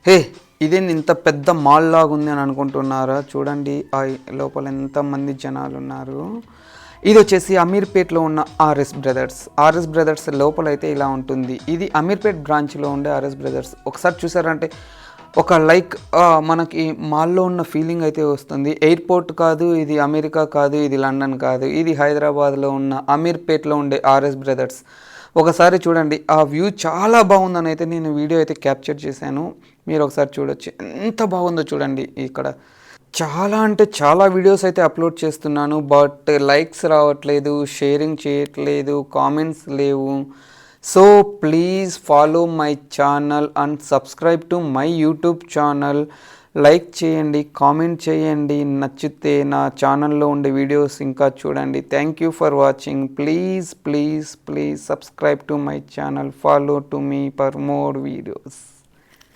హే! ఇదేంది ఇంత పెద్ద మాల్ లాగా ఉంది అని అనుకుంటున్నారా? చూడండి లోపల ఎంతమంది జనాలున్నారు. ఇదొచ్చేసి అమీర్‌పేట్‌లో ఉన్న ఆర్ఎస్ బ్రదర్స్. ఆర్ఎస్ బ్రదర్స్ లోపలైతే ఇలా ఉంటుంది. ఇది అమీర్‌పేట్ బ్రాంచ్‌లో ఉండే ఆర్ఎస్ బ్రదర్స్. ఒకసారి చూసారంటే ఒక మనకి మాల్‌లో ఉన్న ఫీలింగ్ అయితే వస్తుంది. ఎయిర్‌పోర్ట్ కాదు, ఇది అమెరికా కాదు, ఇది లండన్ కాదు. ఇది హైదరాబాద్‌లో ఉన్న అమీర్‌పేట్‌లో ఉండే ఆర్ఎస్ బ్రదర్స్. ఒకసారి చూడండి. ఆ వ్యూ చాలా బాగుందనైతే నేను వీడియో అయితే క్యాప్చర్ చేశాను. మీరు ఒకసారి చూడొచ్చు. ఎంత బాగుందో చూడండి ఇక్కడ. చాలా అంటే చాలా వీడియోస్ అయితే అప్లోడ్ చేస్తున్నాను. బట్ లైక్స్ రావట్లేదు, షేరింగ్ చేయట్లేదు, కామెంట్స్ లేవు. So please follow my channel and subscribe to my YouTube channel. Like చేయండి, కామెంట్ చేయండి, నచ్చితే నా ఛానల్లో ఉండే వీడియోస్ ఇంకా చూడండి. Thank you for watching. Please please please subscribe to my channel. Follow to me for more videos.